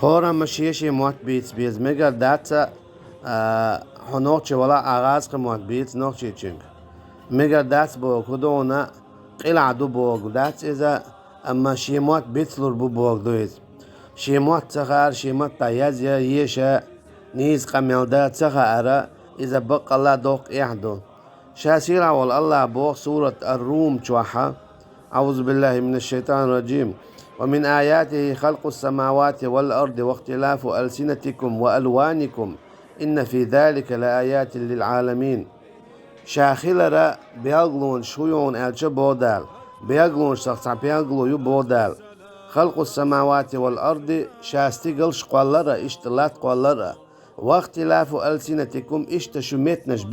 هورا مشيشي موت بيتس بيز ميجر داتا هنوكشي ولا آغاز موت بيتس نوكشي تشينك ميجر داتس بوك ودونا قلع دو بوك داتس إذا أما شيموت بيتسلور بو بوك دويز شيموت تخار شيموت تايزيا يشا نيز قميل دا تخار إذا بقى الله دوق يحدو شاسيرا والله بوك سورة الروم تشوحا أعوذ بالله من الشيطان الرجيم ومن آياته خلق السماوات والأرض واختلاف ألسنتكم وألوانكم إن في ذلك لآيات للعالمين شاخلرا بيغلون شويون ألش بودال بيغلون شخص بيغلو يبودال خلق السماوات والأرض شاستيغل شقوالرا اشتلات قوالرا واختلاف ألسنتكم اشتشمتنش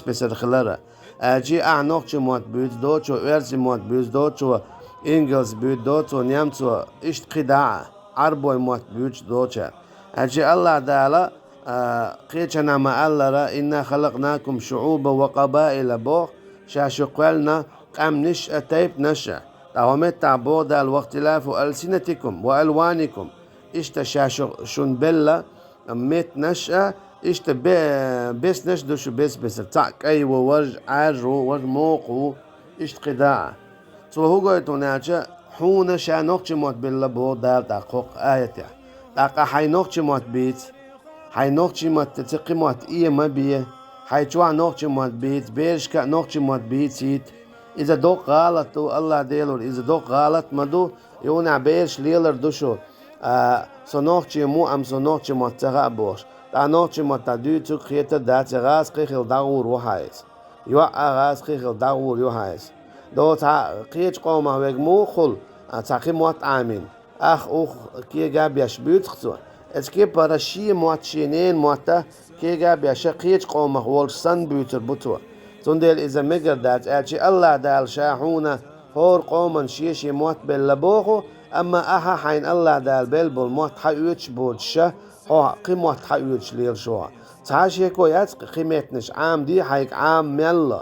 بس رخلرا أجي أعنوكش موت بيوت دوتشو إرسي موت بيوت دوتشو إنجلز بيوت دوتشو نيامتشو اشتقداع عربوي موت بيوت دوتشا أجي الله دالا قيتنا ما الله إنا خلقناكم شعوبا وقبائل بوخ شاشقلنا قام نشأ تيب نشأ تعومت تعبودا واختلاف ألسنتكم وألوانكم شاشقشن بلا ميت نشأ بس نشدش بس تعك أي وورج عاجرو ورج موقو قداع سو هو قلت ناجا حونا شا نوكش موت بلا بو دار تاقوق آية تاقا حي نوكش موت بيت حي نوكش موت تتقي موت إيه ما بيه حي تشوع نوكش موت بيت بيرشكا نوكش موت بيت سيت إذا دوق غلط الله ديلور إذا دوق غلط مدو يونا بيرش ليلر دوشو سو نوكش مو أم سو نوكش موت تغا بوش تا نوكش موت تدو تك خيطة دات غاز قيخل داغور وحايس يوع غاز قيخل داغور يوحايس دو تا قيش قوما ويجمو خل تاقي موت آمين أخ كي جاب يشبيت خصو اسكي برشي موت شينين موتا كي جاب يشقيش قوما والش سن بيوتر بوتو تندل إذا مجر دات ألشي الله دال شاحونا هور قوما شيشي موت بلبوخو أما أها حين الله دال بلبل موت حيوتش بودشا هو قيموت حيوتش ليل شوها تعاشي كو يتق قيمتنش عام دي حيك عام ميلا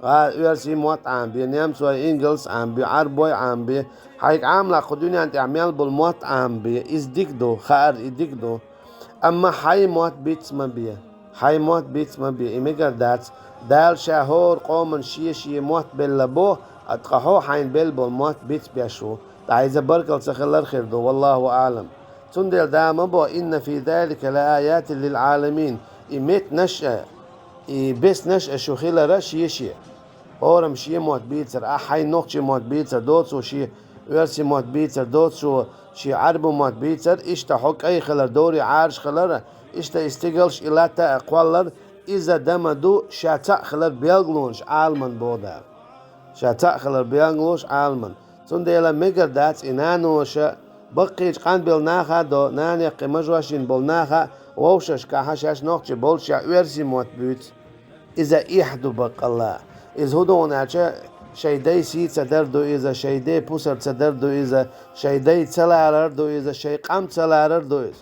يرسي موت عام بي نيمسو إنجلس عام بي عربوي عام بي حيك عام لا قدوني أنت عميل بالموت عام بي إزديك دو خار إديك دو أما حي موت بيتس ما بي حي موت بيتس ما بي إميجر دات دال شهور قومن شي موت بلبو أتقحو حين بلبو موت بيتس بيشو تعيز بركل سخلر خير دو والله أعلم تندل دام بو إن في ذلك لآيات للعالمين إميت نشأ بس نشأ شو خيلا شي أورم شي موت بيتر أحي نوكشي موت بيتر دوتسو شي ورسي موت بيتر دوتسو شي عربو موت بيتر إشتا حك أي خلر دوري عارش خلر إشتا استيقلش إلاتا أقوالر إذا دمدو شاتا خلر بيغلونش عالمن بودا شاتا خلر بيغلونش عالمن تندل ميجر داتس إنانوشا بقيج قان بالناخا دو ناني قمجواشين بالناخا ووشش كاحشاش نوكشي بولشا ورسي موت بيت إذا إحدو بق الله إذا هدون عشا شيدي سي تدردو إذا شيدي بوسر تدردو إذا شيدي تلارردو إذا شيقام تلارردو إذا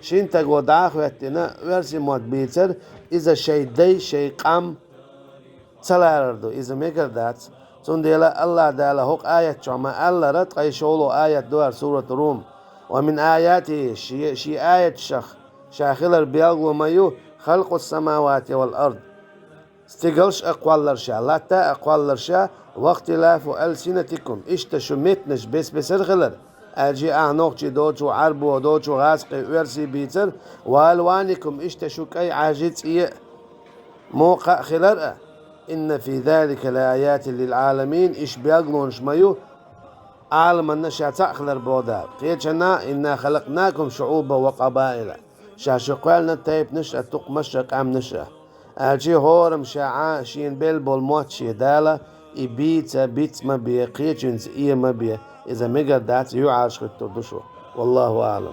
شين تقو داخو يتنا ورسي موت بيتر إذا شيدي شيقام تلارردو إذا ميقر دات تنديلا الله دالا هوق آية شعما الله رد قيشولو آية دوار سورة روم ومن آياته شي آية شاخلر بيغلو مايو خلق السماوات والأرض استيقلش أقوالرشا لا تا أقوالرشا واختلاف ألسنتكم اشتشمتنش بس رغلر أجي أعنوكشي دوتشو عربو دوتشو غاسقي ورسي بيتر والوانكم اشتشوك أي عاجت إيه موقع خلر إن في ذلك لآيات للعالمين إش بيقلون شميو عالم النشا تأخلر بودار قيتشنا إنا خلقناكم شعوبا وقبائل شاشقوالنا تايب نشأ تق مشرق عم نشأ أجي هورم شاعا شين بلبل موت شي دالا إبيتا بيت ما بيه قيتشنز إيه ما بيه إذا ميقر دات يعاش خطو دشو والله أعلم